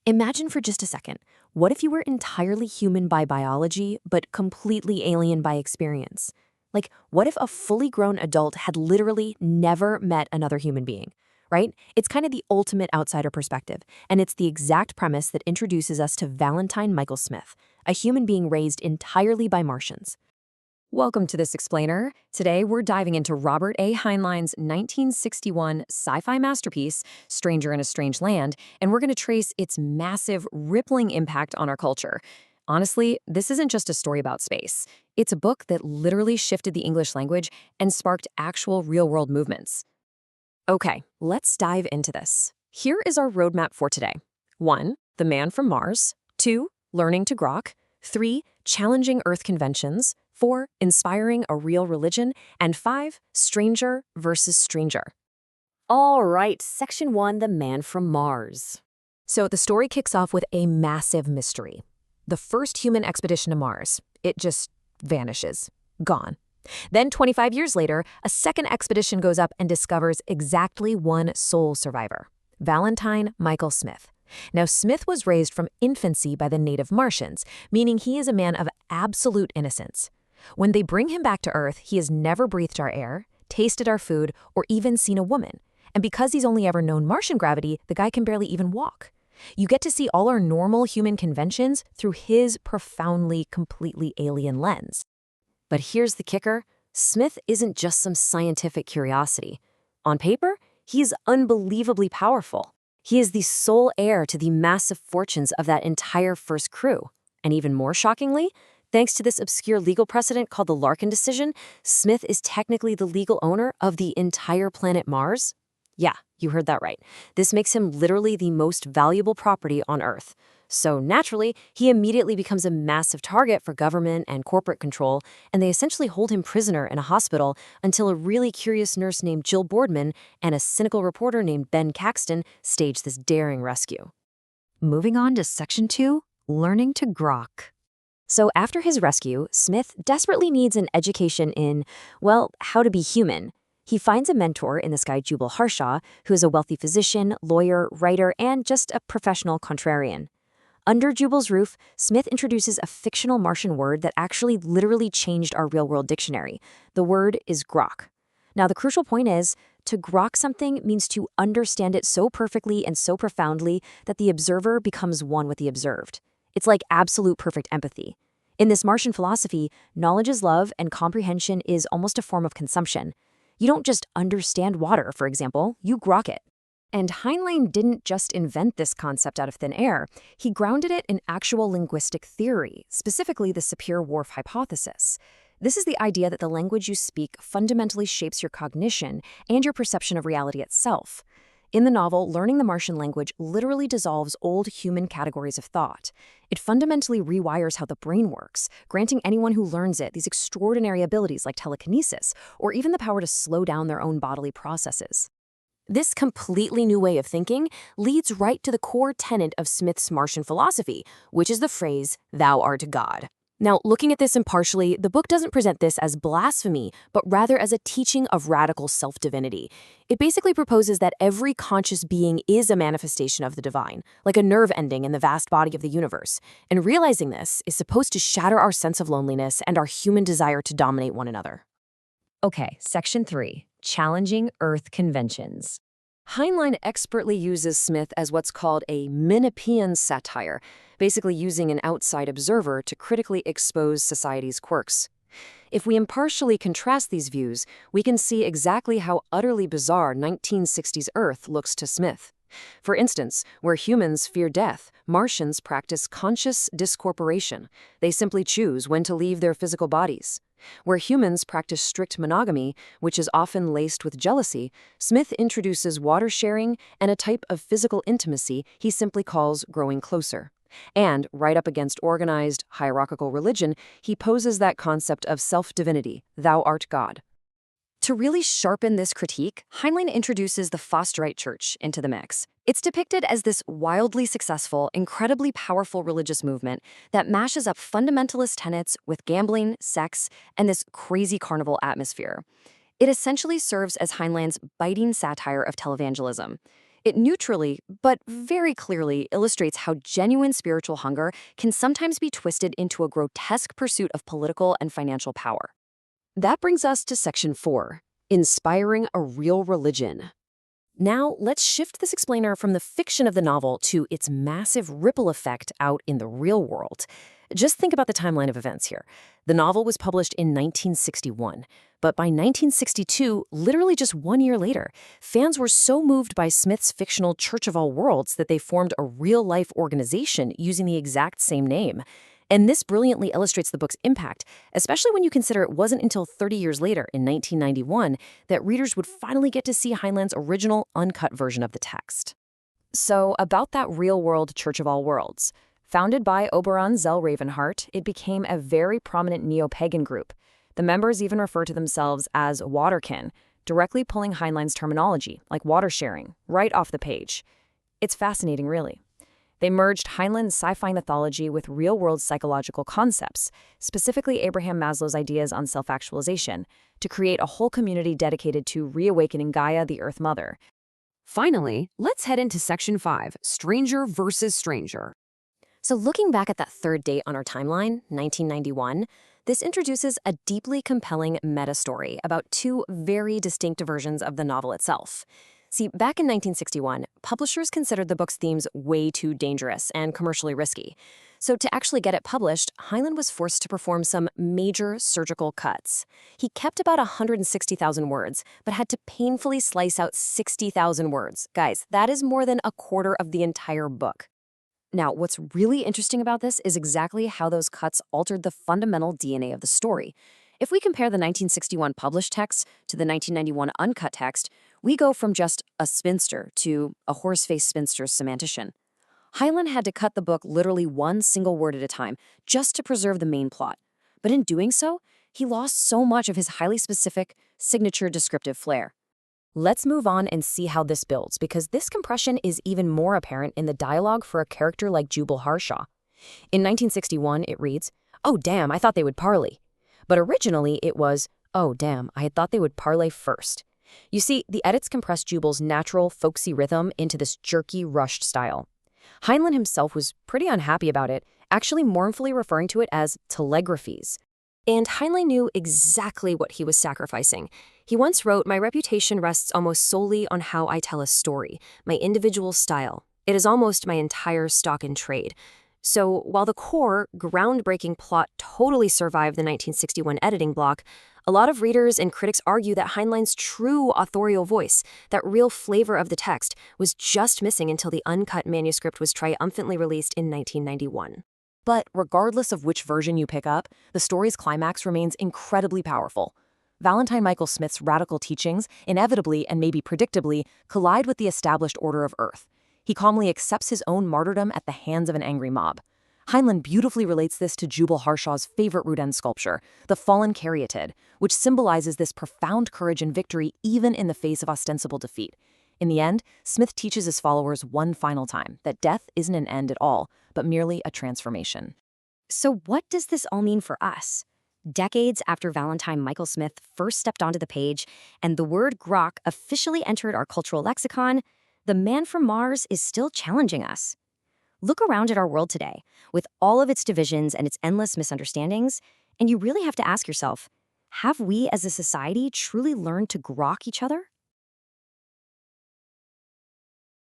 Imagine for just a second, what if you were entirely human by biology, but completely alien by experience? Like, what if a fully grown adult had literally never met another human being, right? It's kind of the ultimate outsider perspective, and it's the exact premise that introduces us to Valentine Michael Smith, a human being raised entirely by Martians. Welcome to This Explainer. Today, we're diving into Robert A. Heinlein's 1961 sci-fi masterpiece, Stranger in a Strange Land, and we're going to trace its massive, rippling impact on our culture. Honestly, this isn't just a story about space. It's a book that literally shifted the English language and sparked actual real-world movements. Okay, let's dive into this. Here is our roadmap for today. 1. The Man from Mars. 2. Learning to grok. 3. Challenging Earth conventions. 4. Inspiring a real religion. And 5. Stranger versus stranger. All right, Section 1, The Man from Mars. So the story kicks off with a massive mystery. The first human expedition to Mars. It just vanishes. Gone. Then 25 years later, a second expedition goes up and discovers exactly one sole survivor. Valentine Michael Smith. Now, Smith was raised from infancy by the native Martians, meaning he is a man of absolute innocence. When they bring him back to Earth, he has never breathed our air, tasted our food, or even seen a woman. And because he's only ever known Martian gravity, the guy can barely even walk. You get to see all our normal human conventions through his profoundly, completely alien lens. But here's the kicker. Smith isn't just some scientific curiosity. On paper, he is unbelievably powerful. He is the sole heir to the massive fortunes of that entire first crew. And even more shockingly, thanks to this obscure legal precedent called the Larkin decision, Smith is technically the legal owner of the entire planet Mars. Yeah, you heard that right. This makes him literally the most valuable property on Earth. So naturally, he immediately becomes a massive target for government and corporate control, and they essentially hold him prisoner in a hospital until a really curious nurse named Jill Boardman and a cynical reporter named Ben Caxton stage this daring rescue. Moving on to Section 2, Learning to Grok. So after his rescue, Smith desperately needs an education in, well, how to be human. He finds a mentor in this guy Jubal Harshaw, who is a wealthy physician, lawyer, writer, and just a professional contrarian. Under Jubal's roof, Smith introduces a fictional Martian word that actually literally changed our real-world dictionary. The word is grok. Now, the crucial point is, to grok something means to understand it so perfectly and so profoundly that the observer becomes one with the observed. It's like absolute perfect empathy. In this Martian philosophy, knowledge is love and comprehension is almost a form of consumption. You don't just understand water, for example, you grok it. And Heinlein didn't just invent this concept out of thin air. He grounded it in actual linguistic theory, specifically the Sapir-Whorf hypothesis. This is the idea that the language you speak fundamentally shapes your cognition and your perception of reality itself. In the novel, learning the Martian language literally dissolves old human categories of thought. It fundamentally rewires how the brain works, granting anyone who learns it these extraordinary abilities like telekinesis, or even the power to slow down their own bodily processes. This completely new way of thinking leads right to the core tenet of Smith's Martian philosophy, which is the phrase, "Thou art God." Now, looking at this impartially, the book doesn't present this as blasphemy, but rather as a teaching of radical self-divinity. It basically proposes that every conscious being is a manifestation of the divine, like a nerve ending in the vast body of the universe. And realizing this is supposed to shatter our sense of loneliness and our human desire to dominate one another. Okay, Section 3, Challenging Earth Conventions. Heinlein expertly uses Smith as what's called a Minipian satire, basically using an outside observer to critically expose society's quirks. If we impartially contrast these views, we can see exactly how utterly bizarre 1960s Earth looks to Smith. For instance, where humans fear death, Martians practice conscious discorporation. They simply choose when to leave their physical bodies. Where humans practice strict monogamy, which is often laced with jealousy, Smith introduces water sharing and a type of physical intimacy he simply calls growing closer. And, right up against organized, hierarchical religion, he poses that concept of self-divinity, thou art God. To really sharpen this critique, Heinlein introduces the Fosterite Church into the mix. It's depicted as this wildly successful, incredibly powerful religious movement that mashes up fundamentalist tenets with gambling, sex, and this crazy carnival atmosphere. It essentially serves as Heinlein's biting satire of televangelism. It neutrally, but very clearly, illustrates how genuine spiritual hunger can sometimes be twisted into a grotesque pursuit of political and financial power. That brings us to Section 4, Inspiring a Real Religion. Now, let's shift this explainer from the fiction of the novel to its massive ripple effect out in the real world. Just think about the timeline of events here. The novel was published in 1961, but by 1962, literally just 1 year later, fans were so moved by Smith's fictional Church of All Worlds that they formed a real-life organization using the exact same name. And this brilliantly illustrates the book's impact, especially when you consider it wasn't until 30 years later, in 1991, that readers would finally get to see Heinlein's original, uncut version of the text. So, about that real-world Church of All Worlds. Founded by Oberon Zell Ravenheart, it became a very prominent neo-pagan group. The members even refer to themselves as waterkin, directly pulling Heinlein's terminology, like water sharing, right off the page. It's fascinating, really. They merged Heinlein's sci-fi mythology with real-world psychological concepts, specifically Abraham Maslow's ideas on self-actualization, to create a whole community dedicated to reawakening Gaia, the Earth Mother. Finally, let's head into Section 5, Stranger versus Stranger. So looking back at that third date on our timeline, 1991, this introduces a deeply compelling meta-story about two very distinct versions of the novel itself. See, back in 1961, publishers considered the book's themes way too dangerous and commercially risky. So to actually get it published, Heinlein was forced to perform some major surgical cuts. He kept about 160,000 words, but had to painfully slice out 60,000 words. Guys, that is more than a quarter of the entire book. Now, what's really interesting about this is exactly how those cuts altered the fundamental DNA of the story. If we compare the 1961 published text to the 1991 uncut text, we go from just a spinster to a horse-faced spinster's semantician. Heinlein had to cut the book literally one single word at a time just to preserve the main plot. But in doing so, he lost so much of his highly specific, signature descriptive flair. Let's move on and see how this builds, because this compression is even more apparent in the dialogue for a character like Jubal Harshaw. In 1961, it reads, "Oh damn, I thought they would parley." But originally it was, "Oh damn, I had thought they would parlay first." You see, the edits compressed Jubal's natural, folksy rhythm into this jerky, rushed style. Heinlein himself was pretty unhappy about it, actually mournfully referring to it as telegraphies. And Heinlein knew exactly what he was sacrificing. He once wrote, "My reputation rests almost solely on how I tell a story, my individual style. It is almost my entire stock in trade." So while the core, groundbreaking plot totally survived the 1961 editing block, a lot of readers and critics argue that Heinlein's true authorial voice, that real flavor of the text, was just missing until the uncut manuscript was triumphantly released in 1991. But regardless of which version you pick up, the story's climax remains incredibly powerful. Valentine Michael Smith's radical teachings, inevitably and maybe predictably, collide with the established order of Earth. He calmly accepts his own martyrdom at the hands of an angry mob. Heinlein beautifully relates this to Jubal Harshaw's favorite Rudin sculpture, the fallen caryatid, which symbolizes this profound courage and victory even in the face of ostensible defeat. In the end, Smith teaches his followers one final time that death isn't an end at all, but merely a transformation. So what does this all mean for us? Decades after Valentine Michael Smith first stepped onto the page and the word grok officially entered our cultural lexicon, the man from Mars is still challenging us. Look around at our world today, with all of its divisions and its endless misunderstandings, and you really have to ask yourself, have we as a society truly learned to grok each other?